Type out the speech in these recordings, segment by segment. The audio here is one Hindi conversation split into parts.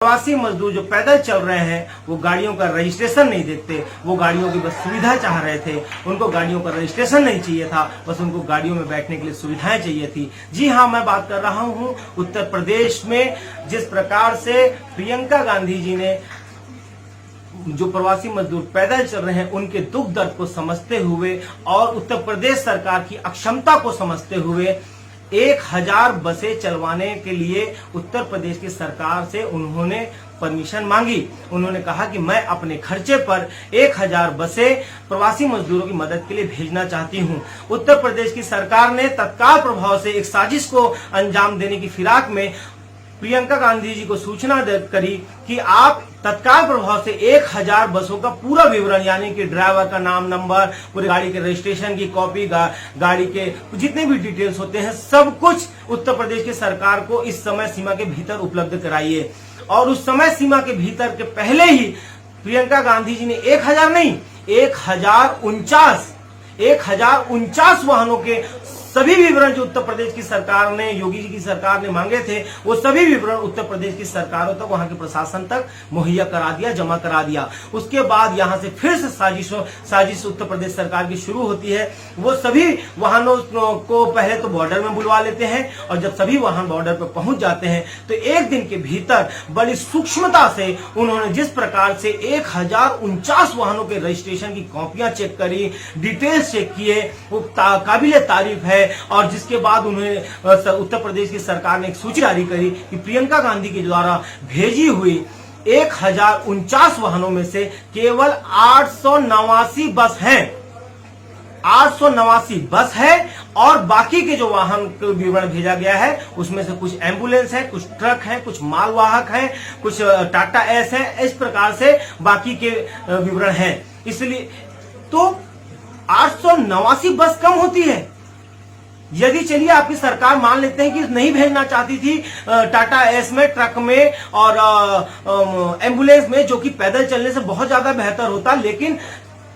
प्रवासी मजदूर जो पैदल चल रहे हैं वो गाड़ियों का रजिस्ट्रेशन नहीं देखते, वो गाड़ियों की बस सुविधा चाह रहे थे, उनको गाड़ियों का रजिस्ट्रेशन नहीं चाहिए था, बस उनको गाड़ियों में बैठने के लिए सुविधाएं चाहिए थी। जी हाँ, मैं बात कर रहा हूँ उत्तर प्रदेश में जिस प्रकार से प्रियंका गांधी जी ने जो प्रवासी मजदूर पैदल चल रहे हैं उनके दुख दर्द को समझते हुए और उत्तर प्रदेश सरकार की अक्षमता को समझते हुए 1000 बसें चलवाने के लिए उत्तर प्रदेश की सरकार से उन्होंने परमिशन मांगी। उन्होंने कहा कि मैं अपने खर्चे पर 1000 बसें प्रवासी मजदूरों की मदद के लिए भेजना चाहती हूं। उत्तर प्रदेश की सरकार ने तत्काल प्रभाव से एक साजिश को अंजाम देने की फिराक में प्रियंका गांधी जी को सूचना करी कि आप तत्काल प्रभाव से 1000 बसों का पूरा विवरण, यानी कि ड्राइवर का नाम, नंबर, पूरी गाड़ी के रजिस्ट्रेशन की कॉपी, गाड़ी के जितने भी डिटेल्स होते हैं, सब कुछ उत्तर प्रदेश की सरकार को इस समय सीमा के भीतर उपलब्ध कराइए। और उस समय सीमा के भीतर के पहले ही प्रियंका गांधी जी ने 1000 नहीं, 1049 वाहनों के सभी विवरण जो उत्तर प्रदेश की सरकार ने, योगी जी की सरकार ने मांगे थे, वो सभी विवरण उत्तर प्रदेश की सरकारों तक, वहां के प्रशासन तक मुहैया करा दिया, जमा करा दिया। उसके बाद यहां से फिर से साजिश उत्तर प्रदेश सरकार की शुरू होती है। वो सभी वाहनों को पहले तो बॉर्डर में बुलवा लेते हैं और जब सभी वाहन बॉर्डर पर पहुंच जाते हैं तो एक दिन के भीतर बड़ी सूक्ष्मता से उन्होंने जिस प्रकार से 1049 वाहनों के रजिस्ट्रेशन की कॉपियां चेक करी, डिटेल्स चेक किए, वो काबिले तारीफ है। और जिसके बाद उन्होंने उत्तर प्रदेश की सरकार ने एक सूची जारी करी कि प्रियंका गांधी के द्वारा भेजी हुई 1049 वाहनों में से केवल 889 बस हैं, 889 बस है। और बाकी के जो वाहन को विवरण भेजा गया है उसमें से कुछ एम्बुलेंस है, कुछ ट्रक है, कुछ मालवाहक है, कुछ टाटा एस है, इस प्रकार से बाकी के विवरण हैं। इसलिए तो 889 बस कम होती है। यदि चलिए आपकी सरकार मान लेते हैं कि नहीं भेजना चाहती थी टाटा एस में, ट्रक में और एम्बुलेंस में, जो कि पैदल चलने से बहुत ज्यादा बेहतर होता, लेकिन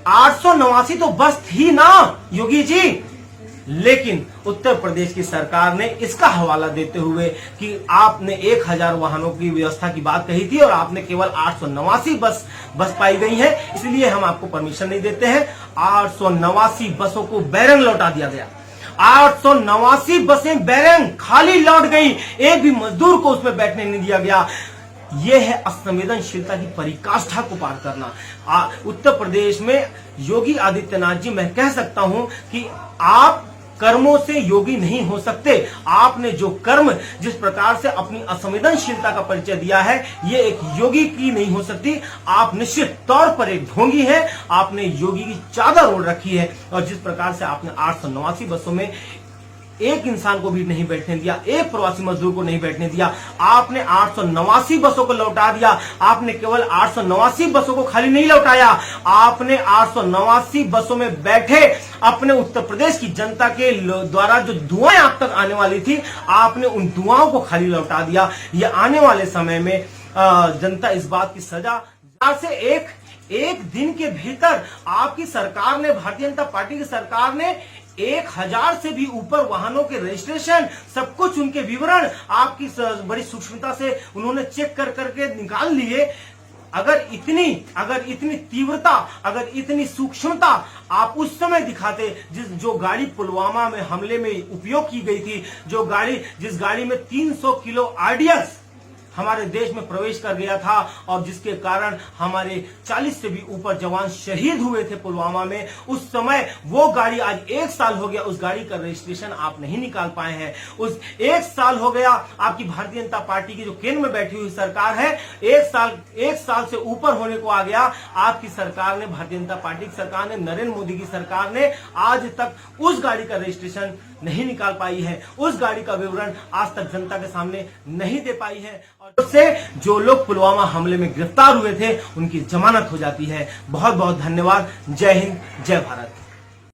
889 तो बस थी ना योगी जी। लेकिन उत्तर प्रदेश की सरकार ने इसका हवाला देते हुए कि आपने 1000 वाहनों की व्यवस्था की बात कही थी और आपने केवल 889 बस पाई गई है, इसलिए हम आपको परमिशन नहीं देते हैं। 889 बसों को बैरंग लौटा दिया गया। 889 बसें बैरंग खाली लौट गई, एक भी मजदूर को उसमें बैठने नहीं दिया गया। यह है असंवेदनशीलता की पराकाष्ठा को पार करना। उत्तर प्रदेश में योगी आदित्यनाथ जी, मैं कह सकता हूं कि आप कर्मों से योगी नहीं हो सकते। आपने जो कर्म जिस प्रकार से अपनी असंवेदनशीलता का परिचय दिया है, ये एक योगी की नहीं हो सकती। आप निश्चित तौर पर एक ढोंगी हैं। आपने योगी की चादर ओढ़ रखी है और जिस प्रकार से आपने 889 बसों में एक इंसान को भी नहीं बैठने दिया, एक प्रवासी मजदूर को नहीं बैठने दिया। आपने 889 बसों को लौटा दिया। आपने केवल 889 बसों को खाली नहीं लौटाया, आपने 889 बसों में बैठे अपने उत्तर प्रदेश की जनता के द्वारा जो दुआएं आप तक आने वाली थी, आपने उन दुआओं को खाली लौटा दिया। ये आने वाले समय में जनता इस बात की सजा से एक दिन के भीतर आपकी सरकार ने, भारतीय जनता पार्टी की सरकार ने 1000 से भी ऊपर वाहनों के रजिस्ट्रेशन, सब कुछ उनके विवरण आपकी बड़ी सूक्ष्मता से उन्होंने चेक करके निकाल लिए। अगर इतनी तीव्रता, अगर इतनी सूक्ष्मता आप उस समय दिखाते, जो गाड़ी पुलवामा में हमले में उपयोग की गई थी, जिस गाड़ी में 300 किलो आरडीएक्स हमारे देश में प्रवेश कर गया था और जिसके कारण हमारे 40 से भी ऊपर जवान शहीद हुए थे पुलवामा में, उस समय वो गाड़ी, आज 1 साल हो गया, उस गाड़ी का रजिस्ट्रेशन आप नहीं निकाल पाए हैं। उस 1 साल हो गया आपकी भारतीय जनता पार्टी की जो केंद्र में बैठी हुई सरकार है, 1 साल से ऊपर होने को आ गया। आपकी सरकार ने, भारतीय जनता पार्टी की सरकार ने, नरेंद्र मोदी की सरकार ने आज तक उस गाड़ी का रजिस्ट्रेशन नहीं निकाल पाई है, उस गाड़ी का विवरण आज तक जनता के सामने नहीं दे पाई है। और उससे जो लोग पुलवामा हमले में गिरफ्तार हुए थे उनकी जमानत हो जाती है। बहुत बहुत धन्यवाद। जय हिंद, जय भारत।